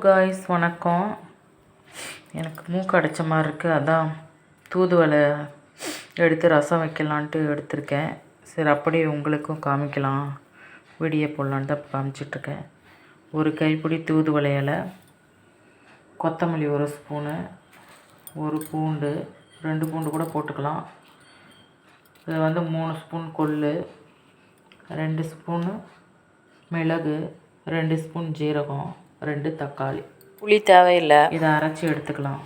Guys வணக்கம். எனக்கு மூக்கு அடைச்ச மாதிரி இருக்குது, அதான் தூதுவளை எடுத்து ரசம் வைக்கலான்ட்டு எடுத்திருக்கேன். சரி அப்படியே உங்களுக்கும் காமிக்கலாம், வீடியோ போடலான்னு தான் காமிச்சிட்ருக்கேன். ஒரு கைப்பிடி தூதுவளை இலை, கொத்தமல்லி ஒரு ஸ்பூனு, ஒரு பூண்டு, 2 பூண்டு கூட போட்டுக்கலாம். இது 3 ஸ்பூன் கொள்ளு, 2 ஸ்பூனு மிளகு, 2 ஸ்பூன் ஜீரகம், 2 தக்காளி. புளி தேவையில்லை, இதை அரைச்சி எடுத்துக்கலாம்.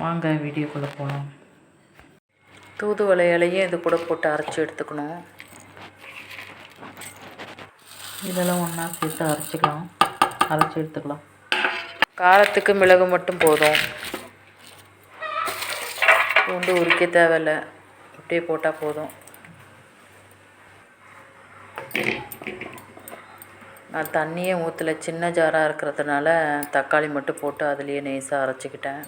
வாங்க வீடியோக்குள்ளே போகலாம். தூதுவளை இலையும் இது கூட போட்டு அரைச்சி எடுத்துக்கணும். இதெல்லாம் ஒன்றா சேர்த்து அரைச்சி எடுத்துக்கலாம். காரத்துக்கு மிளகு மட்டும் போதும், பூண்டு உரிக்க தேவையில்லை, அப்படியே போட்டால் போதும். நான் தண்ணியே ஊற்றலை, சின்ன ஜாராக இருக்கிறதுனால தக்காளி மட்டும் போட்டு அதுலேயே நைஸாக அரைச்சிக்கிட்டேன்.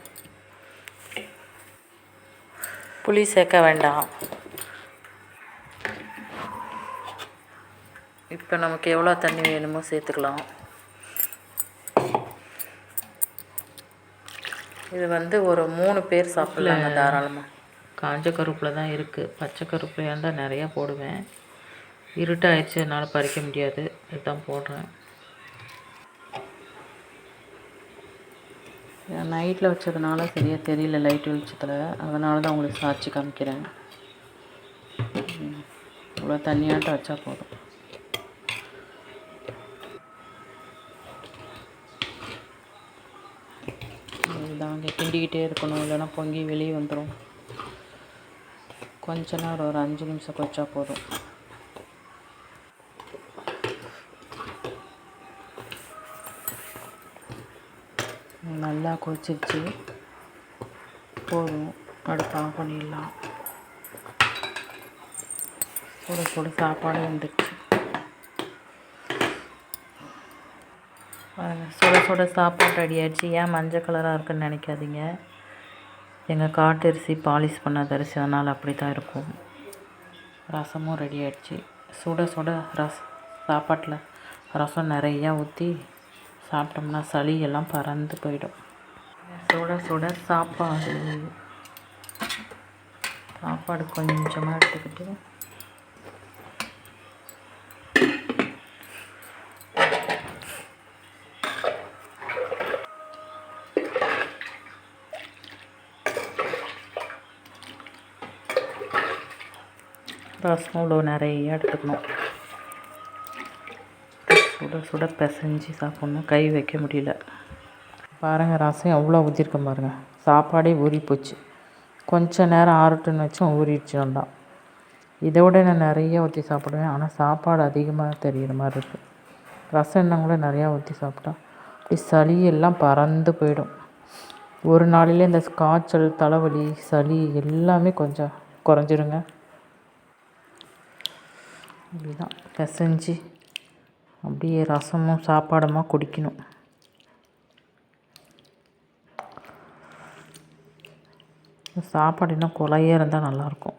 புளி சேர்க்க வேண்டாம். இப்போ நமக்கு எவ்வளோ தண்ணி வேணுமோ சேர்த்துக்கலாம். இது ஒரு 3 பேர் சாப்பிட்லாங்க தாராளமாக. காஞ்ச கருவேப்பில் தான் இருக்குது, பச்சை கருவேப்பிலையாக இருந்தால் நிறையா போடுவேன். இருட்டாகிடுச்சு, என்னால் பறிக்க முடியாது, இதுதான் போடுறேன். நைட்டில் வச்சதுனால சரியாக தெரியல, லைட் வெளிச்சத்தில், அதனால தான் உங்களுக்கு சாய்ச்சி காமிக்கிறேன். இவ்வளோ தண்ணியாட்டம் வச்சா போதும். இதுதான் அங்கே கிண்டிக்கிட்டே இருக்கணும், இல்லைன்னா பொங்கி வெளியே வந்துடும். கொஞ்ச நேரம் ஒரு 5 நிமிஷம் வச்சா போதும். நல்லா கொதிச்சிருச்சு, போதும், அடுப்பு ஆஃப் பண்ணிடலாம். சுட சுட சாப்பாடு வந்துடுச்சு. சுட சுட சாப்பாடு ரெடி ஆகிடுச்சு. ஏன் மஞ்சள் கலராக இருக்குன்னு நினைக்காதீங்க, எங்கள் காட்டரிசி பாலிஷ் பண்ணாத அரிசி, அதனால் அப்படி தான் இருக்கும். ரசமும் ரெடி ஆகிடுச்சு. சுட சுட சாப்பாட்டில் ரசம் நிறையா ஊற்றி சாப்பிட்டோம்னா சளி எல்லாம் பறந்து போயிடும். சுட சுட சாப்பாடு கொஞ்சமாக எடுத்துக்கிட்டு ரசம் இவ்வளோ நிறைய எடுத்துக்கணும். சுட சுட பிசைஞ்சு சாப்பிட்ணும், கை வைக்க முடியல. பாருங்கள், ரசம் எவ்வளோ ஊற்றிருக்கேன் பாருங்கள். சாப்பாடே ஊறி போச்சு. கொஞ்சம் நேரம் ஆறட்டுன்னு வச்சும் ஊறிடுச்சு நல்லா. இதை விட நான் நிறைய ஊற்றி சாப்பிடுவேன், ஆனால் சாப்பாடு அதிகமாக தெரிகிற மாதிரி இருக்குது. ரசம் இன்னும் கூட நிறையா ஊற்றி சாப்பிட்டா அப்படி சளி எல்லாம் பறந்து போயிடும். ஒரு நாளிலே இந்த காய்ச்சல், தலைவலி, சளி எல்லாமே கொஞ்சம் குறைஞ்சிருங்க. இப்படிதான் பிசைஞ்சு அப்படியே ரசமும் சாப்பாடுமா குடிக்கணும். சாப்பாடு இன்னும் குழையாக இருந்தால் நல்லாயிருக்கும்.